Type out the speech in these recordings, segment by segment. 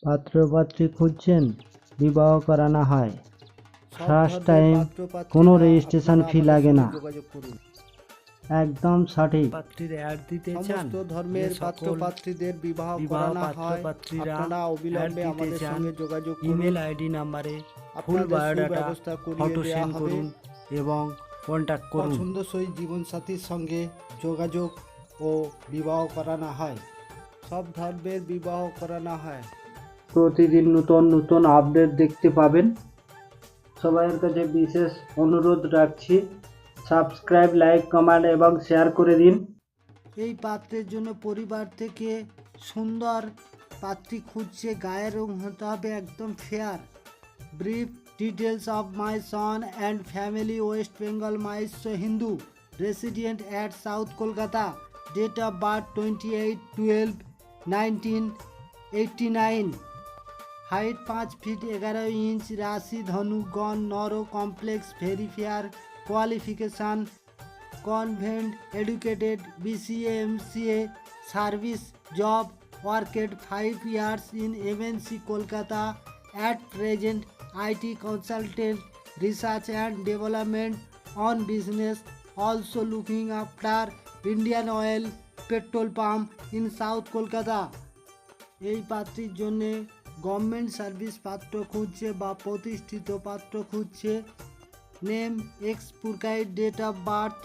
পাত্র-পাত্রী খুঁজছেন, বিবাহ করানো হয়। ফার্স্ট টাইম, কোনো রেজিস্ট্রেশন ফি লাগে না। একদম সঠিক। পাত্রীর অ্যাড দিতে চান, সমস্ত ধর্মের পাত্র-পাত্রীদের বিবাহ করানো হয়। আপনারা অবিলম্বে আমাদের সঙ্গে যোগাযোগ করুন। ইমেল আইডি নাম্বারে ফুল আপনাদের বায়োডাটা সুব্যবস্থা করিয়ে ফটো দেওয়া সেন্ড হবে। করুন এবং কন্ট্যাক্ট করুন। পছন্দসই জীবনসাথীর সঙ্গে যোগাযোগ ও বিবাহ করানো হয়। সব ধর্মের বিবাহ করানো হয়। প্রতিদিন নতুন নতুন আপডেট দেখতে পাবেন। সবাইয়ের কাছে বিশেষ অনুরোধ রাখছি, সাবস্ক্রাইব, লাইক, কমেন্ট এবং শেয়ার করে দিন। এই পাত্রের জন্য পরিবার থেকে সুন্দর পাত্রী খুঁজছে। গায়ের রং হতে হবে একদম fair. Brief details of my son and family, West Bengal, Mahishya Hindu, resident at South Kolkata, date of birth 28/12/1989, height 5 feet 11 inch, राशि धनु, गण नरो, complexion, very fair, qualification convent educated, BCA MCA, service job, worked 5 years in MNC Kolkata, at present IT consultant, research and development on business, also looking after Indian Oil petrol pump in South Kolkata। এই পাত্রীর জন্যে government service পাত্র খুঁজছে বা প্রতিষ্ঠিত পাত্র খুঁজছে। Name X Purkait, date of birth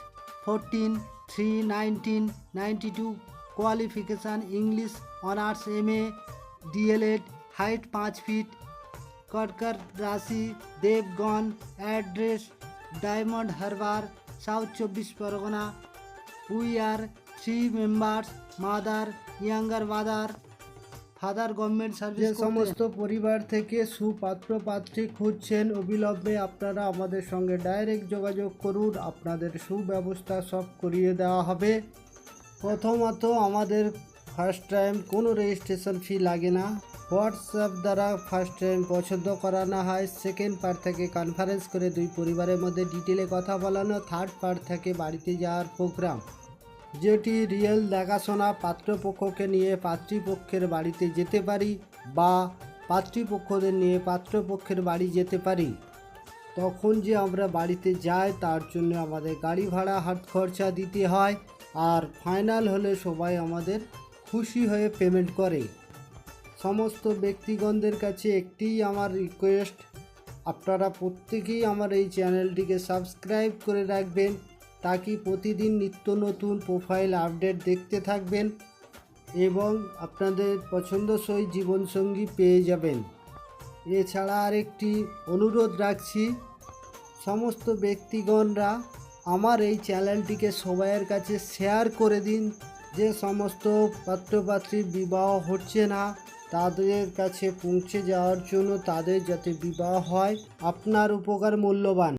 14/3/1992, qualification English honours MA DLED, height 5 feet, कर्कर राशि देवगन, address Diamond Harbour, South 24 Pargana. We are 3 members, mother, younger mother, father government service. সমস্ত পরিবার থেকে সুপাত্র পাত্রী খুঁজছেন, অবিলম্বে আপনারা আমাদের সঙ্গে ডাইরেক্ট যোগাযোগ করুন। আপনাদের সুব্যবস্থা সব করিয়ে দেওয়া হবে। প্রথমত আমাদের ফার্স্ট টাইম কোনো রেজিস্ট্রেশন ফি লাগে না। হোয়াটসঅ্যাপ দ্বারা ফার্স্ট টাইম পছন্দ করানো হয়। সেকেন্ড পার্ট থেকে কনফারেন্স করে দুই পরিবারের মধ্যে ডিটেলে কথা বলানো। থার্ড পার্ট থেকে বাড়িতে যাওয়ার প্রোগ্রাম, যেটি রিয়েল দেখাশোনা। পাত্রপক্ষকে নিয়ে পাত্রীপক্ষের বাড়িতে যেতে পারি বা পাত্রীপক্ষদের নিয়ে পাত্রপক্ষের বাড়ি যেতে পারি। তখন যে আমরা বাড়িতে যাই তার জন্য আমাদের গাড়ি ভাড়া হাত খরচা দিতে হয়। আর ফাইনাল হলে সবাই আমাদের খুশি হয়ে পেমেন্ট করে। সমস্ত ব্যক্তিগণদের কাছে একটিই আমার রিকোয়েস্ট, আপনারা প্রত্যেকেই আমার এই চ্যানেলটিকে সাবস্ক্রাইব করে রাখবেন, তাকি প্রতিদিন নিত্য নতুন প্রোফাইল আপডেট দেখতে থাকবেন এবং আপনাদের পছন্দসই জীবনসঙ্গী পেয়ে যাবেন। এছাড়া আরেকটি অনুরোধ রাখছি, সমস্ত ব্যক্তিগণরা আমার এই চ্যানেলটিকে সবাইয়ের কাছে শেয়ার করে দিন। যে সমস্ত পাত্রপাত্রীর বিবাহ হচ্ছে না তাদের কাছে পৌঁছে যাওয়ার জন্য, তাদের যাতে বিবাহ হয়। আপনার উপকার মূল্যবান।